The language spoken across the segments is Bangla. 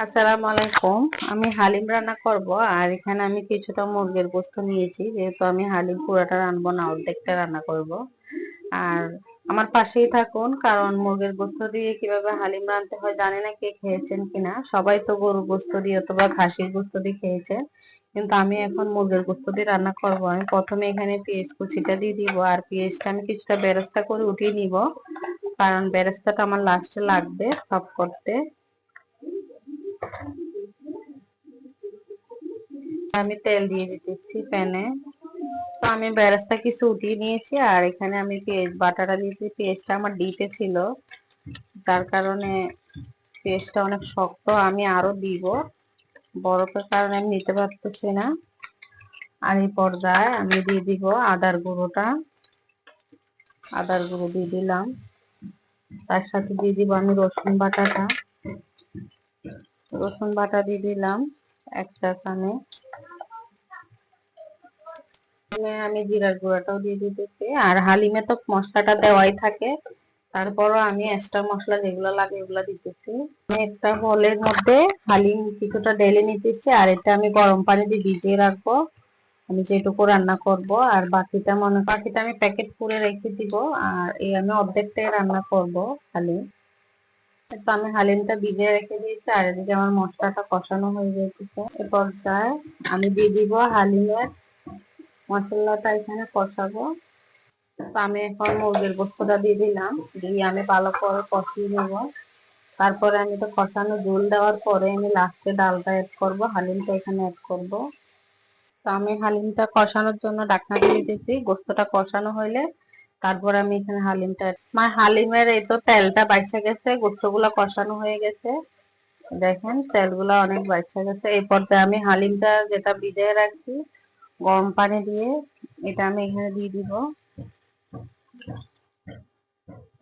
আসসালামু আলাইকুম। আমি হালিম রান্না করব। আর এখানে আমি কিছুটা মুরগির গোস্ত নিয়েছি, যেহেতু আমি হালিম পুরাটা রান্নাবো না, অর্ধেকটা রান্না করব। আর আমার পাশেই থাকুন, কারণ মুরগির গোস্ত দিয়ে কিভাবে হালিম রাঁধতে হয় জানি না কে খেয়েছেন কিনা। সবাই তো গরুর গোস্ত দিয়ে অথবা খাসির গোস্ত দিয়ে খেয়েছে, কিন্তু আমি এখন মুরগির গোস্ত দিয়ে রান্না করব। আমি প্রথমে এখানে পেঁয়াজ কুচিটা দিয়ে দিব, আর পেঁয়াজটা আমি কিছুটা বেরেস্তা করে উঠিয়ে নিব, কারণ বেরেস্তাটা আমার লাস্টে লাগবে সব করতে। আমি তেল দিয়ে দিতেছি প্যানে। তো আমি বেরেস্তা কিছু উঠিয়ে নিয়েছি, আর এখানে আমি পেঁয়াজ বাটাটা দিয়েছি। পেঁয়াজটা আমার ডিপে ছিল, যার কারণে পেঁয়াজটা অনেক শক্ত। আমি আরো দিব, বরফের কারণে আমি নিতে পারতেছি না। আর এই পর্যায়ে আমি দিয়ে দিব আদার গুঁড়োটা। আদার গুঁড়ো দিয়ে দিলাম, তার সাথে দিয়ে দিব আমি রসুন বাটাটা। রসুন বাটা দিয়ে দিলাম একটা চামচ। আমি জিরার গুঁড়াটাও দিয়ে দিতেছি। আর হালিমে তো মশলাটা দেওয়াই থাকে, তারপরও আমি এক্সট্রা মশলা যেগুলো লাগে এগুলো দিতেছি। আমি একটা বলের মধ্যে হালিম কিছুটা ঢেলে নিতেছি, আর এটা আমি গরম পানি দিয়ে ভিজিয়ে রাখবো, আমি যেটুকু রান্না করব। আর বাকিটা আমি প্যাকেট করে রেখে দিব। আর এই আমি অর্ধেকটাই রান্না করব হালিম। তো আমি হালিমটা ভিজিয়ে রেখে দিয়েছি, আর এদিকে আমার মশলাটা কষানো হয়ে যেতেছে। এ পর্যায়ে আমি দিয়ে দিব হালিমের মশলাটা, এখানে কষাবো। তো আমি এখন মুরগির গোস্তটা দিয়ে দিলাম, দিয়ে আমি ভালো করে কষিয়ে নেব। তারপরে আমি তো কষানো ঝোল দেওয়ার পরে আমি লাস্টে ডালটা অ্যাড করব, হালিমটা এখানে অ্যাড করব। তো আমি হালিমটা কষানোর জন্য ঢাকনা দিয়ে দিতেছি। গোস্তটা কষানো হইলে তারপর আমি এখানে আমার হালিমের এই তো তেলটা বাইসা গেছে, গোস্তগুলা কষানো হয়ে গেছে। দেখেন তেলগুলা অনেক বাইসা গেছে। এই পর্যায়ে আমি হালিমটা যেটা ভিজিয়ে রাখছি গরম পানি দিয়ে, এটা আমি এখানে দিয়ে দিব।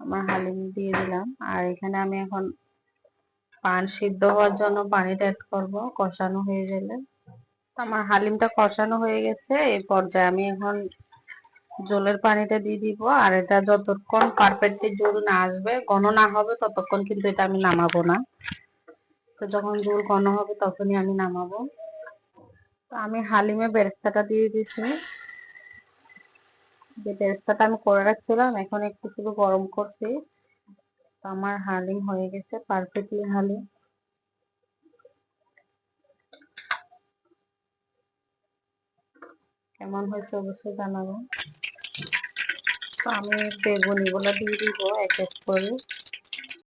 আমার হালিম দিয়ে দিলাম, আর এখানে আমি এখন পান সিদ্ধ হওয়ার জন্য পানিটা অ্যাড করব কষানো হয়ে গেলে। আমার হালিমটা কষানো হয়ে গেছে। এই পর্যায়ে আমি এখন জলের পানিটা দিয়ে দিব। আর এটা যতক্ষণ পারফেক্টলি জল না আসবে, ঘন না হবে, ততক্ষণ কিন্তু এটা আমি নামাবো না। তো যখন জল ঘন হবে তখনই আমি নামাবো। তো আমি হালিমে বেরেস্তাটা দিয়ে দিছি। যে বেরেস্তাটা আমি করে রাখছিলাম এখন একটু শুধু গরম করছি। তো আমার হালিম হয়ে গেছে পারফেক্টলি হালিম। কেমন হয়েছে অবশ্যই জানাবেন। তো আমি বেগুনি গুলো দিয়ে দিব এক এক করে।